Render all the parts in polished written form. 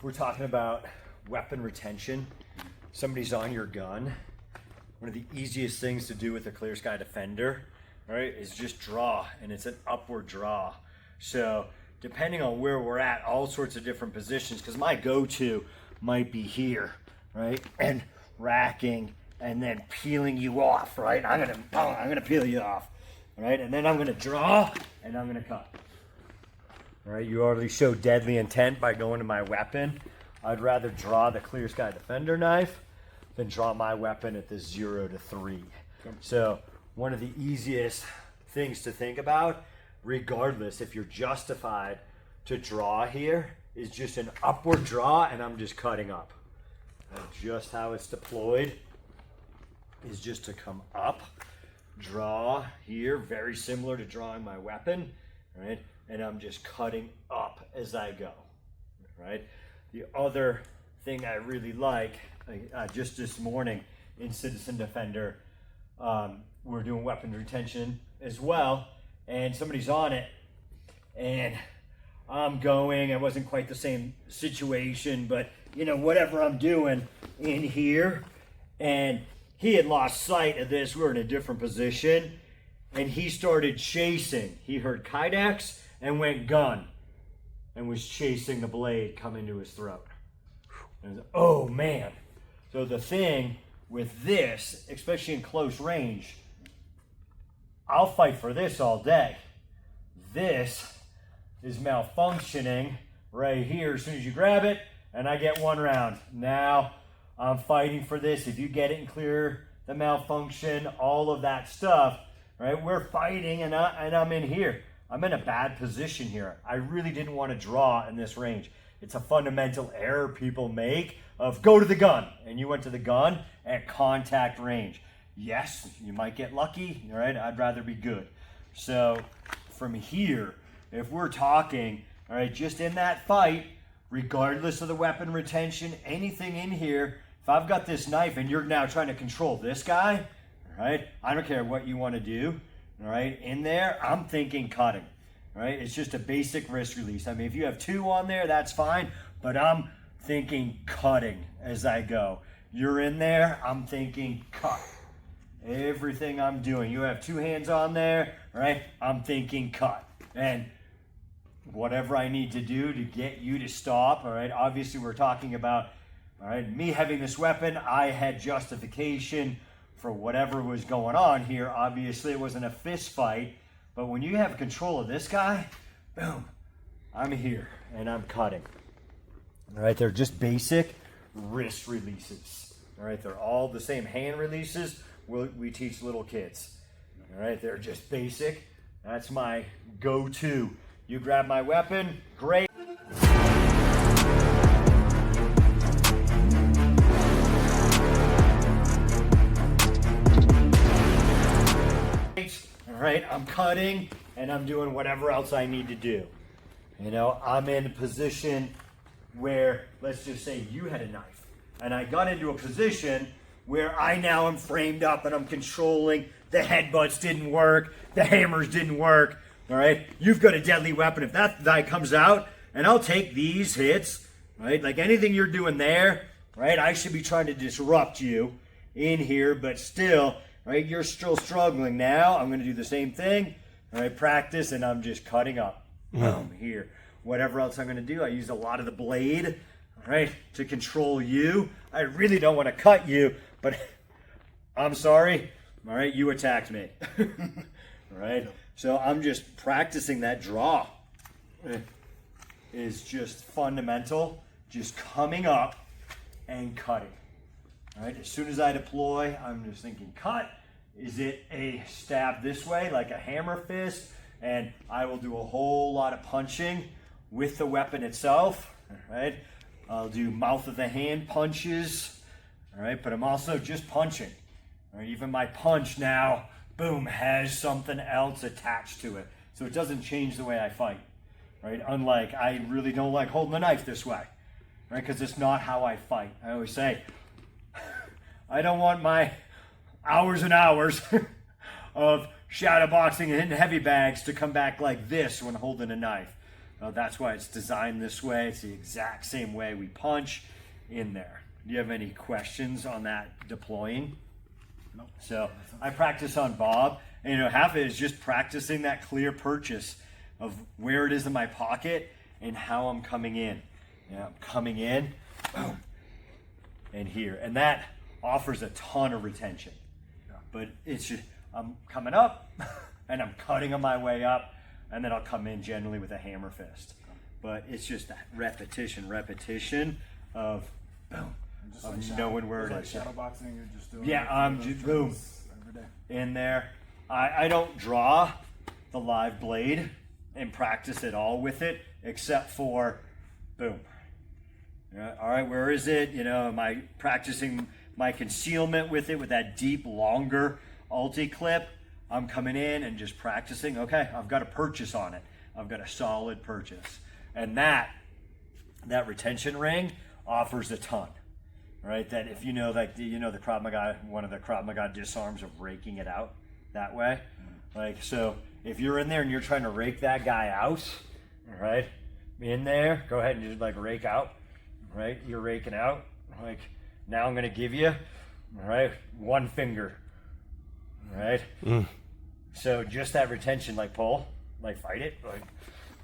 if we're talking about weapon retention, somebody's on your gun, one of the easiest things to do with a ClearSky Defender, right, is just draw, and it's an upward draw. So depending on where we're at, all sorts of different positions, because my go-to might be here, right, and racking and then peeling you off, right? I'm gonna peel you off, right, and then I'm gonna draw and I'm gonna cut. All right, you already showed deadly intent by going to my weapon. I'd rather draw the ClearSky Defender knife than draw my weapon at the 0 to 3. So one of the easiest things to think about, regardless if you're justified to draw here, is just an upward draw, and I'm just cutting up. And just how it's deployed is just to come up, draw here, very similar to drawing my weapon, right? And I'm just cutting up as I go, right? The other thing I really like, just this morning in Citizen Defender, we're doing weapon retention as well, and somebody's on it, and I'm going, it wasn't quite the same situation, but you know, whatever I'm doing in here, and he had lost sight of this, we're in a different position, and he started chasing. He heard Kydex and went gun, and was chasing the blade coming to his throat. And oh man. So the thing with this, especially in close range, I'll fight for this all day. This is malfunctioning right here as soon as you grab it, and I get one round. Now I'm fighting for this. If you get it and clear the malfunction, all of that stuff, right? We're fighting, and I'm in here. I'm in a bad position here. I really didn't want to draw in this range. It's a fundamental error people make of go to the gun, and you went to the gun at contact range. Yes, you might get lucky, all right? I'd rather be good. So from here, if we're talking, all right, just in that fight, regardless of the weapon retention, anything in here, if I've got this knife and you're now trying to control this guy, all right, I don't care what you want to do, all right, in there, I'm thinking cutting, all right? It's just a basic wrist release. I mean, if you have 2 on there, that's fine, but I'm thinking cutting as I go. You're in there, I'm thinking cut. Everything I'm doing, you have 2 hands on there, right? I'm thinking cut. And whatever I need to do to get you to stop, all right? Obviously, we're talking about, all right, me having this weapon, I had justification for whatever was going on here. Obviously, it wasn't a fist fight, but when you have control of this guy, boom, I'm here and I'm cutting. All right, they're just basic wrist releases. All right, they're all the same hand releases we teach little kids. All right, they're just basic. That's my go-to. You grab my weapon, great. All right, I'm cutting and I'm doing whatever else I need to do. You know, I'm in a position where, let's just say you had a knife and I got into a position where I now am framed up and I'm controlling. The headbutts didn't work, the hammers didn't work. All right, you've got a deadly weapon. If that guy comes out, and I'll take these hits, right? Like anything you're doing there, right? I should be trying to disrupt you in here, but still, right? You're still struggling now. I'm going to do the same thing. All right, practice, and I'm just cutting up. Boom, here. Whatever else I'm going to do, I use a lot of the blade, all right, to control you. I really don't want to cut you, but I'm sorry. All right, you attacked me. All right. So I'm just practicing that draw. It is just fundamental, just coming up and cutting. All right, as soon as I deploy, I'm just thinking cut. Is it a stab this way, like a hammer fist? And I will do a whole lot of punching with the weapon itself. All right, I'll do mouth of the hand punches. All right, but I'm also just punching. All right, even my punch now, boom, has something else attached to it. So it doesn't change the way I fight, right? Unlike, I really don't like holding the knife this way, right? Because it's not how I fight. I always say, I don't want my hours and hours of shadow boxing and hitting heavy bags to come back like this when holding a knife. That's why it's designed this way. It's the exact same way we punch in there. Do you have any questions on that deploying? Nope. So I practice on Bob, and half of it is just practicing that clear purchase of where it is in my pocket and how I'm coming in. I'm coming in, boom, and here. And that offers a ton of retention. Yeah. But it's just, I'm coming up and I'm cutting on my way up, and then I'll come in generally with a hammer fist. But it's just that repetition of boom, Just of like knowing where it like is. shadow boxing, you're just doing Just boom every day. in there. I don't draw the live blade and practice at all with it, except for boom. All right, where is it? Am I practicing my concealment with it with that deep, longer ulti clip? I'm coming in and just practicing. Okay, I've got a purchase on it. I've got a solid purchase. And that retention ring offers a ton, right? That if the Krav Maga, one of the Krav Maga disarms of raking it out that way. Like, so if you're in there and you're trying to rake that guy out, right? In there, go ahead and just like rake out, right? You're raking out. Like, now I'm going to give you, right, one finger, right? So just that retention, like pull, like fight it, like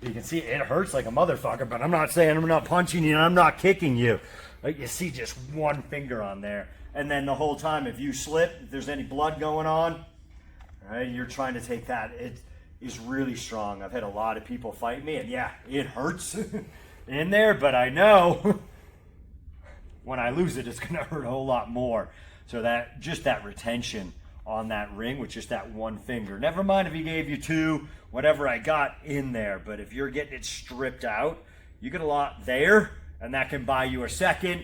you can see it hurts like a motherfucker, but I'm not saying I'm not punching you and I'm not kicking you. Like, you see just one finger on there. And then the whole time, if you slip, if there's any blood going on, right, you're trying to take that. It is really strong. I've had a lot of people fight me, and yeah, it hurts in there, but I know when I lose it, it's going to hurt a whole lot more. So that just that retention on that ring with just that one finger. Never mind if he gave you two, whatever I got in there, but if you're getting it stripped out, you get a lot there, and that can buy you a second.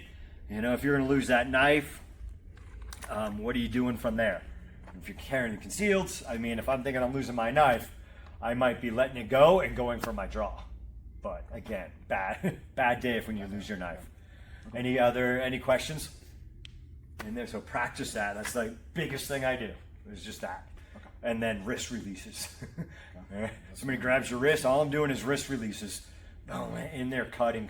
If you're going to lose that knife, what are you doing from there? If you're carrying concealed, if I'm thinking I'm losing my knife, I might be letting it go and going for my draw. But again, bad day if when you lose your knife. Any questions in there? So practice that. That's the biggest thing I do. Is just that. Okay. And then wrist releases. Right? Somebody grabs your wrist, all I'm doing is wrist releases. Oh, in there, cutting.